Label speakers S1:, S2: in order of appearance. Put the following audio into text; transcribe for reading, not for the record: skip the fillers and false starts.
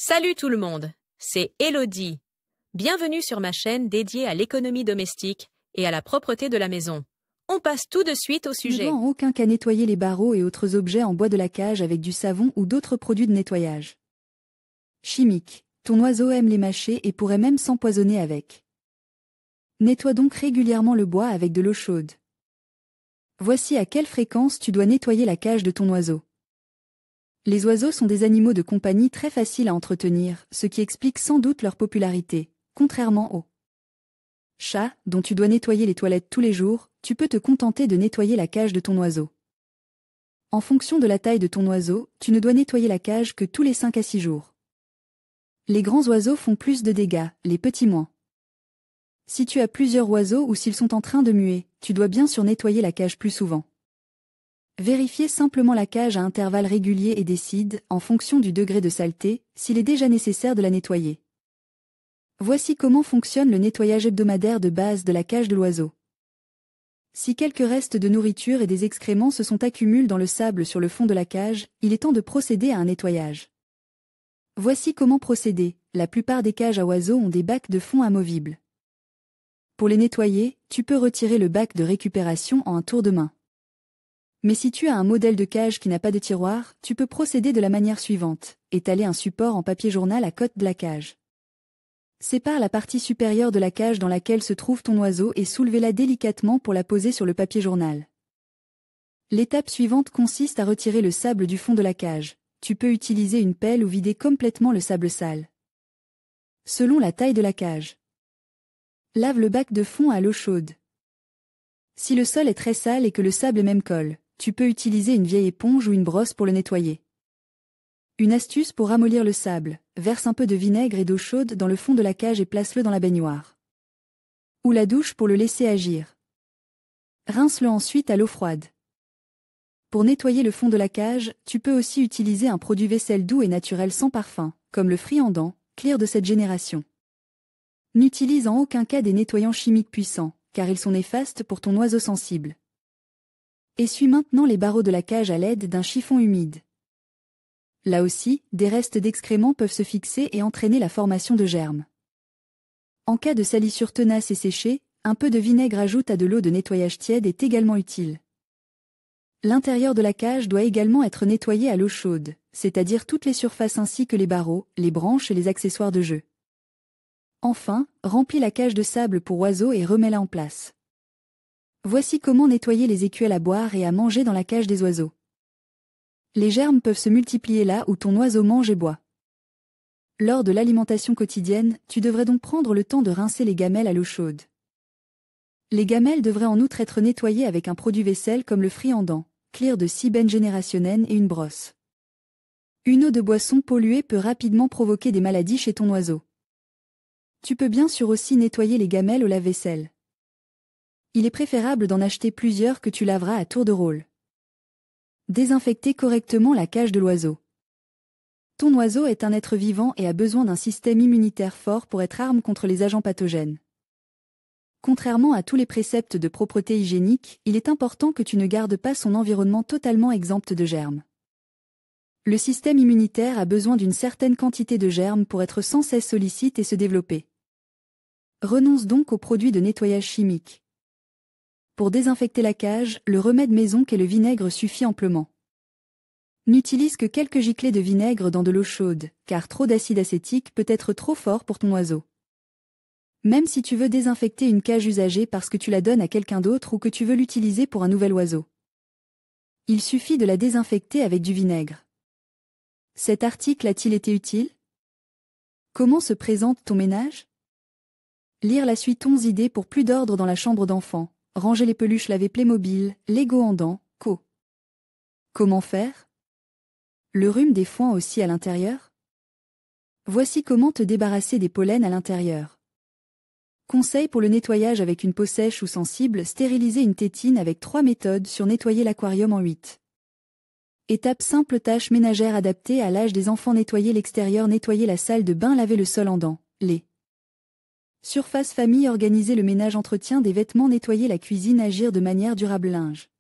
S1: Salut tout le monde, c'est Elodie. Bienvenue sur ma chaîne dédiée à l'économie domestique et à la propreté de la maison. On passe tout de suite au
S2: Tu ne
S1: sujet.
S2: dois en aucun cas nettoyer les barreaux et autres objets en bois de la cage avec du savon ou d'autres produits de nettoyage chimiques. Ton oiseau aime les mâcher et pourrait même s'empoisonner avec. Nettoie donc régulièrement le bois avec de l'eau chaude. Voici à quelle fréquence tu dois nettoyer la cage de ton oiseau. Les oiseaux sont des animaux de compagnie très faciles à entretenir, ce qui explique sans doute leur popularité, contrairement aux chats, dont tu dois nettoyer les toilettes tous les jours. Tu peux te contenter de nettoyer la cage de ton oiseau. En fonction de la taille de ton oiseau, tu ne dois nettoyer la cage que tous les 5 à 6 jours. Les grands oiseaux font plus de dégâts, les petits moins. Si tu as plusieurs oiseaux ou s'ils sont en train de muer, tu dois bien sûr nettoyer la cage plus souvent. Vérifiez simplement la cage à intervalles réguliers et décide, en fonction du degré de saleté, s'il est déjà nécessaire de la nettoyer. Voici comment fonctionne le nettoyage hebdomadaire de base de la cage de l'oiseau. Si quelques restes de nourriture et des excréments se sont accumulés dans le sable sur le fond de la cage, il est temps de procéder à un nettoyage. Voici comment procéder. La plupart des cages à oiseaux ont des bacs de fond amovibles. Pour les nettoyer, tu peux retirer le bac de récupération en un tour de main. Mais si tu as un modèle de cage qui n'a pas de tiroir, tu peux procéder de la manière suivante. Étaler un support en papier journal à côté de la cage. Sépare la partie supérieure de la cage dans laquelle se trouve ton oiseau et soulevez-la délicatement pour la poser sur le papier journal. L'étape suivante consiste à retirer le sable du fond de la cage. Tu peux utiliser une pelle ou vider complètement le sable sale. Selon la taille de la cage. Lave le bac de fond à l'eau chaude. Si le sol est très sale et que le sable même colle, tu peux utiliser une vieille éponge ou une brosse pour le nettoyer. Une astuce pour ramollir le sable, verse un peu de vinaigre et d'eau chaude dans le fond de la cage et place-le dans la baignoire. Ou la douche pour le laisser agir. Rince-le ensuite à l'eau froide. Pour nettoyer le fond de la cage, tu peux aussi utiliser un produit vaisselle doux et naturel sans parfum, comme le Friandan, Clear de cette génération. N'utilise en aucun cas des nettoyants chimiques puissants, car ils sont néfastes pour ton oiseau sensible. Essuie maintenant les barreaux de la cage à l'aide d'un chiffon humide. Là aussi, des restes d'excréments peuvent se fixer et entraîner la formation de germes. En cas de salissure tenace et séchée, un peu de vinaigre ajouté à de l'eau de nettoyage tiède est également utile. L'intérieur de la cage doit également être nettoyé à l'eau chaude, c'est-à-dire toutes les surfaces ainsi que les barreaux, les branches et les accessoires de jeu. Enfin, remplis la cage de sable pour oiseaux et remets-la en place. Voici comment nettoyer les écuelles à boire et à manger dans la cage des oiseaux. Les germes peuvent se multiplier là où ton oiseau mange et boit. Lors de l'alimentation quotidienne, tu devrais donc prendre le temps de rincer les gamelles à l'eau chaude. Les gamelles devraient en outre être nettoyées avec un produit vaisselle comme le Friandan, Clear de Siben Generationen et une brosse. Une eau de boisson polluée peut rapidement provoquer des maladies chez ton oiseau. Tu peux bien sûr aussi nettoyer les gamelles au lave-vaisselle. Il est préférable d'en acheter plusieurs que tu laveras à tour de rôle. Désinfecter correctement la cage de l'oiseau. Ton oiseau est un être vivant et a besoin d'un système immunitaire fort pour être arme contre les agents pathogènes. Contrairement à tous les préceptes de propreté hygiénique, il est important que tu ne gardes pas son environnement totalement exempt de germes. Le système immunitaire a besoin d'une certaine quantité de germes pour être sans cesse sollicite et se développer. Renonce donc aux produits de nettoyage chimique. Pour désinfecter la cage, le remède maison qu'est le vinaigre suffit amplement. N'utilise que quelques giclées de vinaigre dans de l'eau chaude, car trop d'acide acétique peut être trop fort pour ton oiseau. Même si tu veux désinfecter une cage usagée parce que tu la donnes à quelqu'un d'autre ou que tu veux l'utiliser pour un nouvel oiseau. Il suffit de la désinfecter avec du vinaigre. Cet article a-t-il été utile? Comment se présente ton ménage? Lire la suite 11 idées pour plus d'ordre dans la chambre d'enfant. Ranger les peluches lavées Playmobil, Lego en dents, Co. Comment faire? Le rhume des foins aussi à l'intérieur? Voici comment te débarrasser des pollens à l'intérieur. Conseil pour le nettoyage avec une peau sèche ou sensible, stériliser une tétine avec 3 méthodes sur nettoyer l'aquarium en 8. Étape simple, tâche ménagère adaptée à l'âge des enfants, nettoyer l'extérieur, nettoyer la salle de bain, laver le sol en dents, les surface famille, organiser le ménage, entretien des vêtements, nettoyer la cuisine, agir de manière durable, linge.